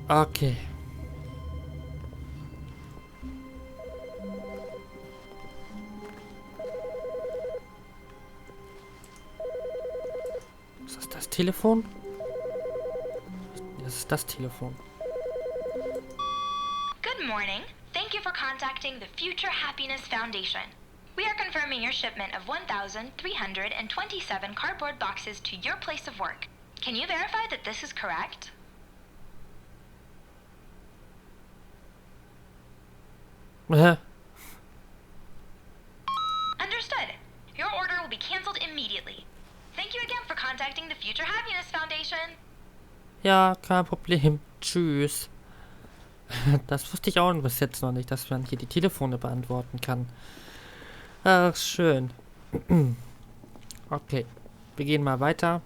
Okay. Ist das Telefon? Das ist das Telefon. Good morning. Thank you for contacting the Future Happiness Foundation. We are confirming your shipment of 1,327 cardboard boxes to your place of work. Can you verify that this is correct? Hä? Understood. Your order will be canceled immediately. Thank you again for contacting the Future Happiness Foundation. Ja, kein Problem. Tschüss. Das wusste ich auch bis jetzt noch nicht, dass man hier die Telefone beantworten kann. Ach, schön. Okay, wir gehen mal weiter.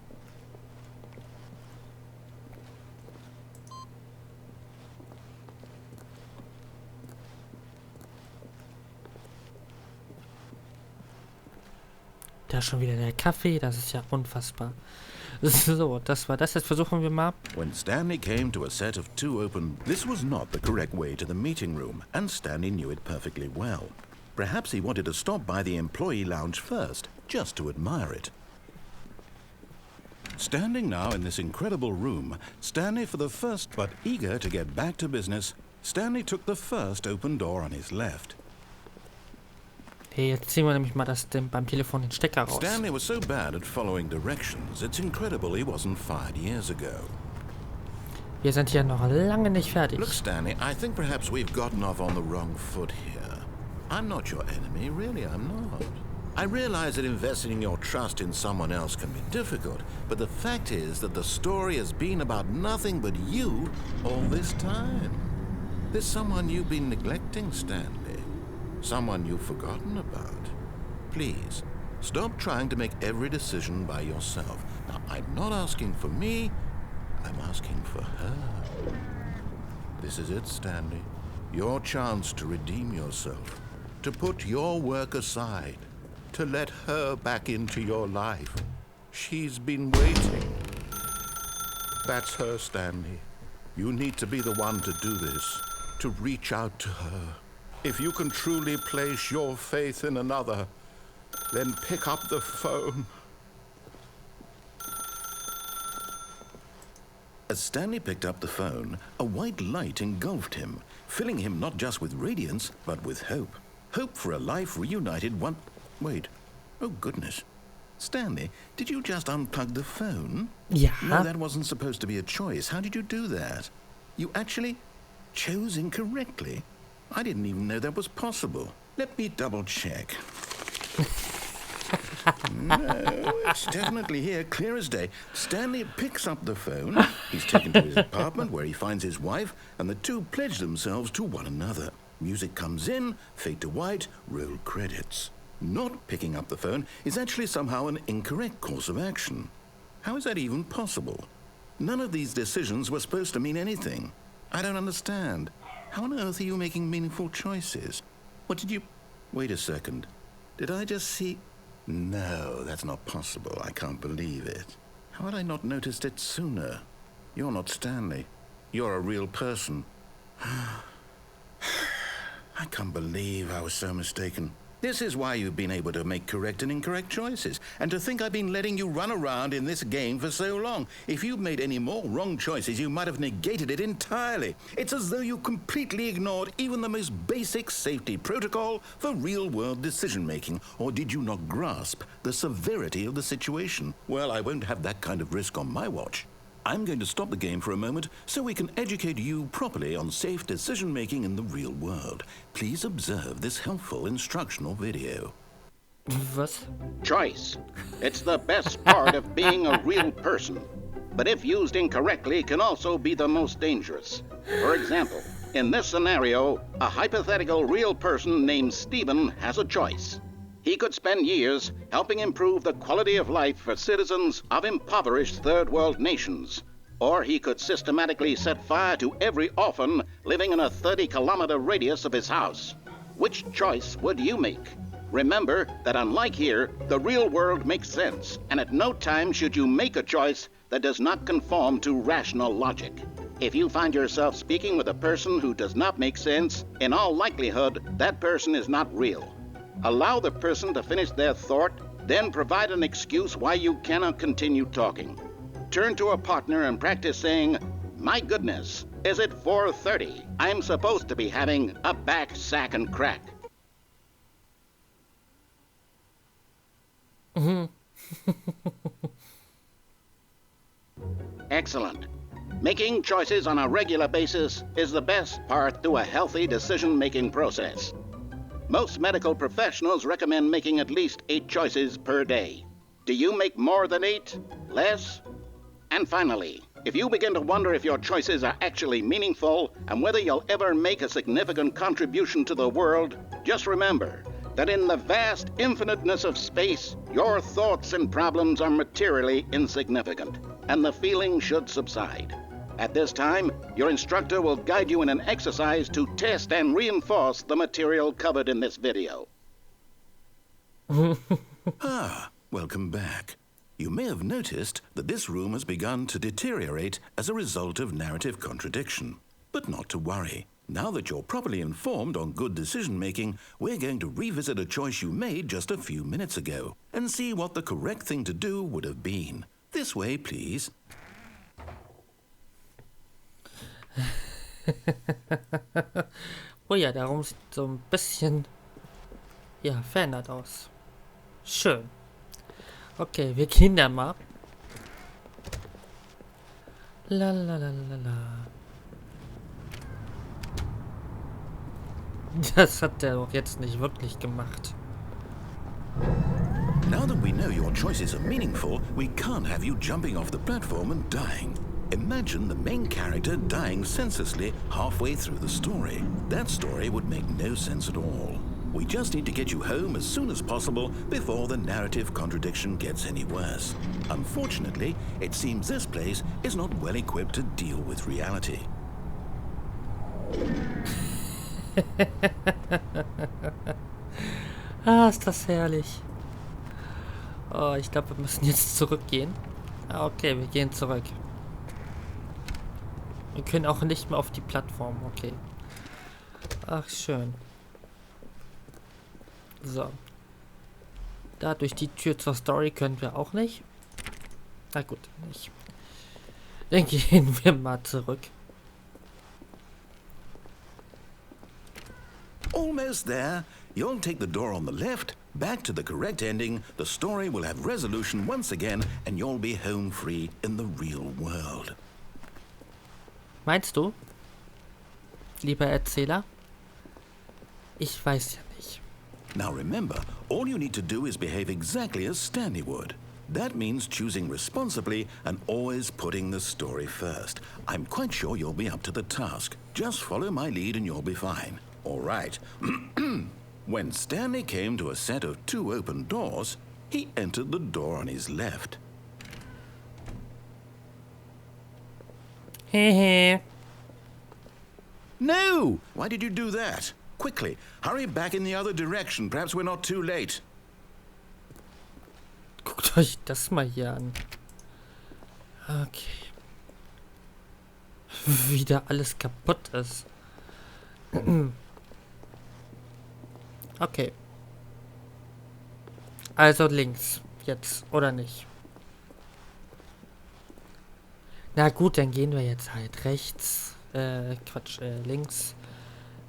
Da ist schon wieder der Kaffee, das ist ja unfassbar. So, das war das. Jetzt versuchen wir mal. When Stanley came to a set of 2 open, this was not the correct way to the meeting room, and Stanley knew it perfectly well. Perhaps he wanted to stop by the employee lounge first, just to admire it. Standing now in this incredible room, Stanley for the first, but eager to get back to business, Stanley took the first open door on his left. Hey, jetzt ziehen wir nämlich mal beim Telefon den Stecker raus. Stanley was so bad at following directions, it's incredible he wasn't fired years ago. Wir sind hier noch lange nicht fertig. Look, Stanley, I think perhaps we've gotten off on the wrong foot here. I'm not your enemy, really, I'm not. I realize that investing your trust in someone else can be difficult, but the fact is that the story has been about nothing but you all this time. There's someone you've been neglecting, Stanley. Someone you've forgotten about. Please, stop trying to make every decision by yourself. Now, I'm not asking for me, I'm asking for her. This is it, Stanley. Your chance to redeem yourself. To put your work aside. To let her back into your life. She's been waiting. That's her, Stanley. You need to be the one to do this. To reach out to her. If you can truly place your faith in another, then pick up the phone. As Stanley picked up the phone, a white light engulfed him, filling him not just with radiance, but with hope. Hope for a life reunited one... Wait. Oh, goodness. Stanley, did you just unplug the phone? Ja. No, that wasn't supposed to be a choice. How did you do that? You actually chose incorrectly? I didn't even know that was possible. Let me double check. No, it's definitely here, clear as day. Stanley picks up the phone. He's taken to his apartment where he finds his wife, and the two pledge themselves to one another. Music comes in, fade to white, roll credits. Not picking up the phone is actually somehow an incorrect course of action. How is that even possible? None of these decisions were supposed to mean anything. I don't understand. How on earth are you making meaningful choices? What did you... Wait a second. Did I just see... No, that's not possible. I can't believe it. How had I not noticed it sooner? You're not Stanley. You're a real person. I can't believe I was so mistaken. This is why you've been able to make correct and incorrect choices. And to think I've been letting you run around in this game for so long. If you'd made any more wrong choices, you might have negated it entirely. It's as though you completely ignored even the most basic safety protocol for real-world decision-making. Or did you not grasp the severity of the situation? Well, I won't have that kind of risk on my watch. I'm going to stop the game for a moment so we can educate you properly on safe decision-making in the real world. Please observe this helpful instructional video. Was? Choice. It's the best part of being a real person. But if used incorrectly, can also be the most dangerous. For example, in this scenario, a hypothetical real person named Stephen has a choice. He could spend years helping improve the quality of life for citizens of impoverished third world nations. Or he could systematically set fire to every orphan living in a 30-kilometer radius of his house. Which choice would you make? Remember that unlike here, the real world makes sense, and at no time should you make a choice that does not conform to rational logic. If you find yourself speaking with a person who does not make sense, in all likelihood, that person is not real. Allow the person to finish their thought, then provide an excuse why you cannot continue talking. Turn to a partner and practice saying, "My goodness, is it 4:30? I'm supposed to be having a back, sack, and crack." Excellent. Making choices on a regular basis is the best part to a healthy decision-making process. Most medical professionals recommend making at least 8 choices per day. Do you make more than 8? Less? And finally, if you begin to wonder if your choices are actually meaningful and whether you'll ever make a significant contribution to the world, just remember that in the vast infiniteness of space, your thoughts and problems are materially insignificant, and the feeling should subside. At this time, your instructor will guide you in an exercise to test and reinforce the material covered in this video. Welcome back. You may have noticed that this room has begun to deteriorate as a result of narrative contradiction. But not to worry. Now that you're properly informed on good decision-making, we're going to revisit a choice you made just a few minutes ago and see what the correct thing to do would have been. This way, please. Oh ja, der Raum sieht so ein bisschen, ja, verändert aus. Schön. Okay, wir gehen da mal. La la la la la. Das hat er doch jetzt nicht wirklich gemacht. Now that we know your choices are meaningful, we can't have you jumping off the platform and dying. Imagine the main character dying senselessly halfway through the story. That story would make no sense at all. We just need to get you home as soon as possible before the narrative contradiction gets any worse. Unfortunately, it seems this place is not well equipped to deal with reality. Ist das herrlich. Oh, ich glaube, wir müssen jetzt zurückgehen. Okay, wir gehen zurück. Wir können auch nicht mehr auf die Plattform, okay. Ach, schön. So. Da durch die Tür zur Story können wir auch nicht. Na gut, nicht. Dann gehen wir mal zurück. Almost there. You'll take the door on the left, back to the correct ending, the story will have resolution once again, and you'll be home free in the real world. Meinst du, lieber Erzähler? Ich weiß ja nicht. Now remember, all you need to do is behave exactly as Standley would. That means choosing responsibly and always putting the story first. I'm quite sure you'll be up to the task. Just follow my lead and you'll be fine. All right. When Standley came to a set of 2 open doors, he entered the door on his left. Hehe. No! Why did you do that? Quickly, hurry back in the other direction. Perhaps we're not too late. Guckt euch das mal hier an. Okay. Wieder alles kaputt ist. Okay. Also links. Jetzt. Oder nicht? Na gut, dann gehen wir jetzt halt rechts. Quatsch, links.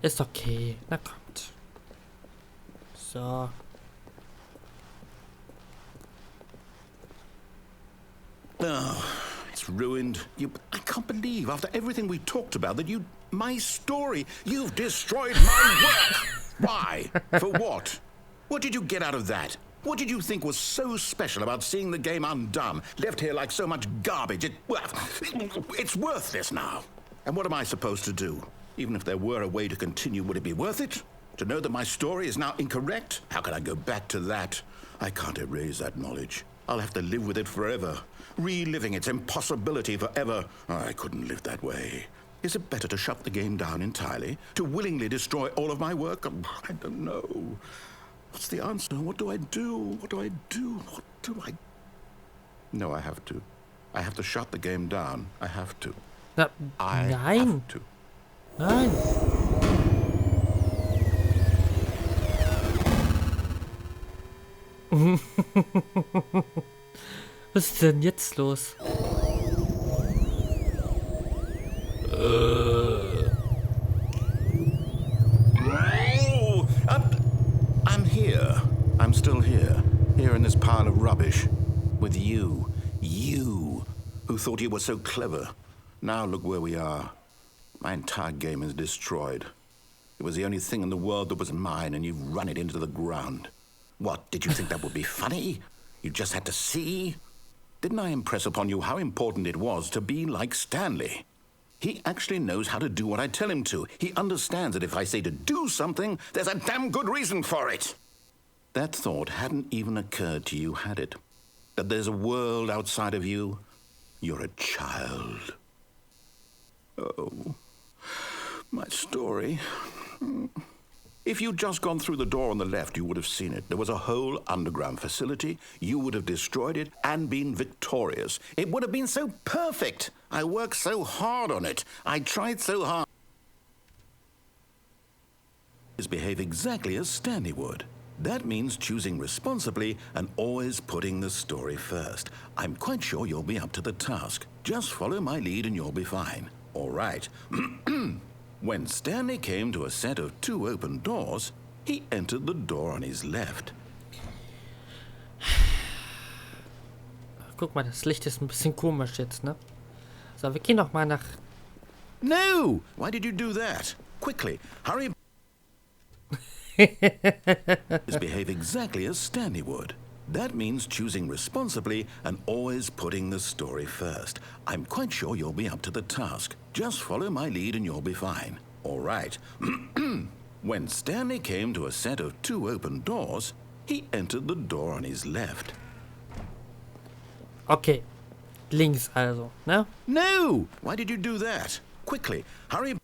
Ist okay. Na kommt. So. Oh, it's ruined. I can't believe, after everything we talked about, that my story, you've destroyed my work. Why? For what? What did you get out of that? What did you think was so special about seeing the game undone, left here like so much garbage? It's worthless now. And what am I supposed to do? Even if there were a way to continue, would it be worth it? To know that my story is now incorrect? How can I go back to that? I can't erase that knowledge. I'll have to live with it forever, reliving its impossibility forever. I couldn't live that way. Is it better to shut the game down entirely? To willingly destroy all of my work? I don't know. What's the answer? What do I do? What do I do? What do I... No, I have to. I have to shut the game down. I have to. Na, I nein. have to. Nein. Was ist denn jetzt los? Oh, I'm here. I'm still here. Here in this pile of rubbish. With you. You. Who thought you were so clever. Now look where we are. My entire game is destroyed. It was the only thing in the world that was mine, and you've run it into the ground. What, did you think that would be funny? You just had to see? Didn't I impress upon you how important it was to be like Standley? He actually knows how to do what I tell him to. He understands that if I say to do something, there's a damn good reason for it. That thought hadn't even occurred to you, had it? That there's a world outside of you? You're a child. Oh, my story. If you'd just gone through the door on the left, you would have seen it. There was a whole underground facility. You would have destroyed it and been victorious. It would have been so perfect. I worked so hard on it. I tried so hard. Behave exactly as Standley would. That means choosing responsibly and always putting the story first. I'm quite sure you'll be up to the task. Just follow my lead and you'll be fine. All right. When Standley came to a set of 2 open doors, he entered the door on his left. Guck mal, das Licht ist ein bisschen komisch jetzt, ne? So, wir gehen noch mal nach... No! Why did you do that? Quickly, hurry. Behave exactly as Standley would. That means choosing responsibly and always putting the story first. I'm quite sure you'll be up to the task. Just follow my lead and you'll be fine. All right. When Standley came to a set of 2 open doors, he entered the door on his left. Okay. Links also, ne? No! Why did you do that? Quickly, hurry.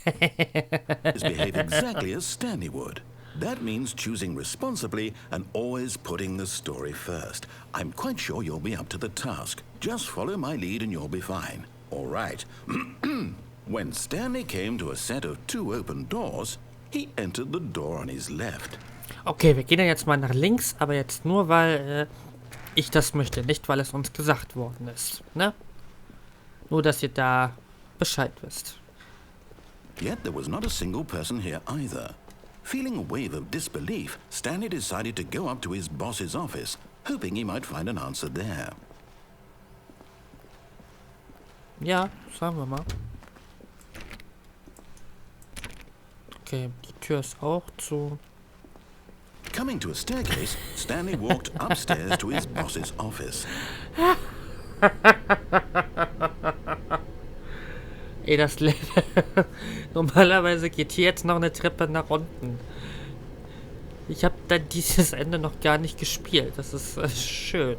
Behave exactly as Standley would. That means choosing responsibly and always putting the story first. I'm quite sure you'll be up to the task. Just follow my lead and you'll be fine. All right. When Standley came to a set of 2 open doors, he entered the door on his left. Okay, wir gehen ja jetzt mal nach links, aber jetzt nur, weil ich das möchte, nicht weil es uns gesagt worden ist, ne? Nur, dass ihr da Bescheid wisst. Yet there was not a single person here either. Feeling a wave of disbelief, Standley decided to go up to his boss's office, hoping he might find an answer there. Ja, sagen wir mal. Okay, die Tür ist auch zu. Coming to a staircase, Standley walked upstairs to his boss's office. Ey, das normalerweise geht hier jetzt noch eine Treppe nach unten. Ich habe dann dieses Ende noch gar nicht gespielt. Das ist schön.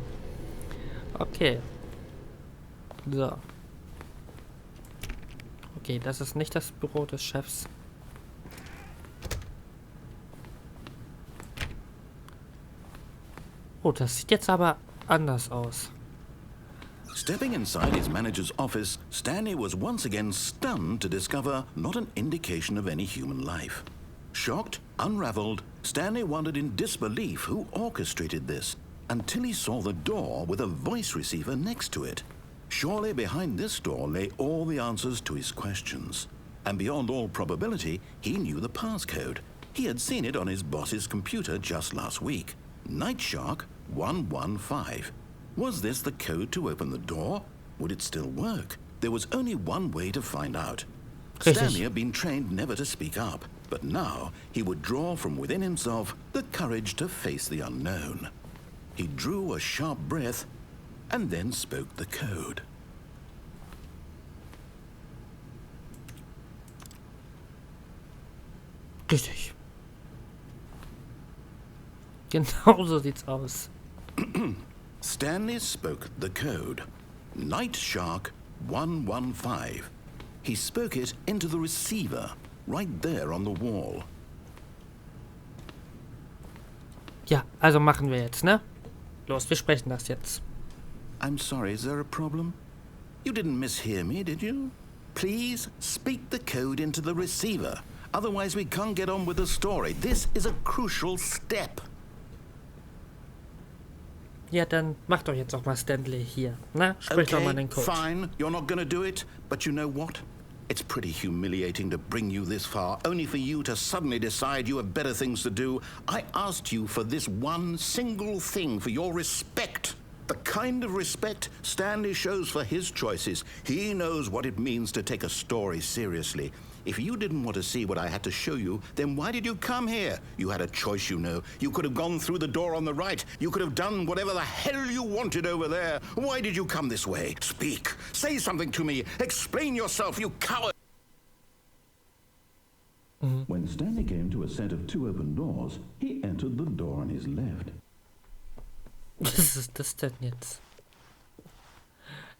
Okay. So. Okay, das ist nicht das Büro des Chefs. Oh, das sieht jetzt aber anders aus. Stepping inside his manager's office, Standley was once again stunned to discover not an indication of any human life. Shocked, unraveled, Standley wondered in disbelief who orchestrated this, until he saw the door with a voice receiver next to it. Surely behind this door lay all the answers to his questions. And beyond all probability, he knew the passcode. He had seen it on his boss's computer just last week. Night Shark 115. Was this the code to open the door? Would it still work? There was only one way to find out. Standley had been trained never to speak up, but now he would draw from within himself the courage to face the unknown. He drew a sharp breath and then spoke the code. Richtig. Genau so sieht's aus. Standley spoke the code. Night Shark 115. He spoke it into the receiver, right there on the wall. Ja, also machen wir jetzt, ne? Los, wir sprechen das jetzt. I'm sorry, is there a problem? You didn't mishear me, did you? Please speak the code into the receiver. Otherwise we can't get on with the story. This is a crucial step. Ja, dann mach doch jetzt auch mal Standley hier. Na, sprich doch mal den Code. Fine, you're not gonna do it, but you know what? It's pretty humiliating to bring you this far, only for you to suddenly decide you have better things to do. I asked you for this one single thing, for your respect. The kind of respect Stanley shows for his choices. He knows what it means to take a story seriously. If you didn't want to see what I had to show you, then why did you come here? You had a choice, you know. You could have gone through the door on the right. You could have done whatever the hell you wanted over there. Why did you come this way? Speak. Say something to me. Explain yourself, you coward. When Stanley came to a set of 2 open doors, he entered the door on his left. Was ist das denn jetzt?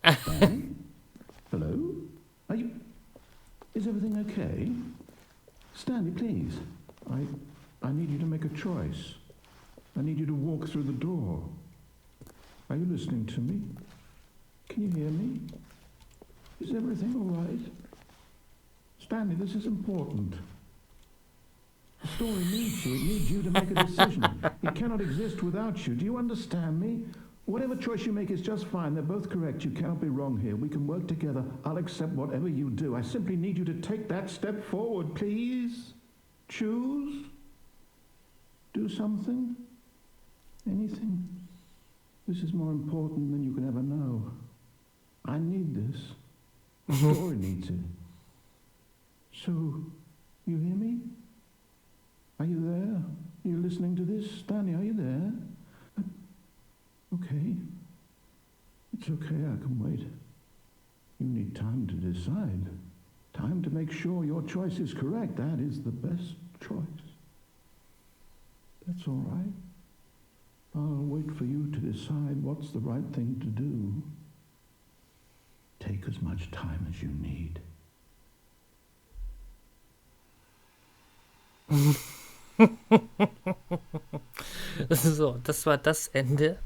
Stanley? Hello? Are you... Is everything okay? Stanley, please. I need you to make a choice. I need you to walk through the door. Are you listening to me? Can you hear me? Is everything all right? Stanley, this is important. The story needs you. It needs you to make a decision. It cannot exist without you. Do you understand me? Whatever choice you make is just fine. They're both correct. You cannot be wrong here. We can work together. I'll accept whatever you do. I simply need you to take that step forward, please. Choose. Do something. Anything. This is more important than you can ever know. I need this. The story needs it. So, you hear me? Are you there? Are you listening to this? Stanley, are you there? Okay. It's okay, I can wait. You need time to decide. Time to make sure your choice is correct. That is the best choice. That's all right. I'll wait for you to decide what's the right thing to do. Take as much time as you need. So, das war das Ende.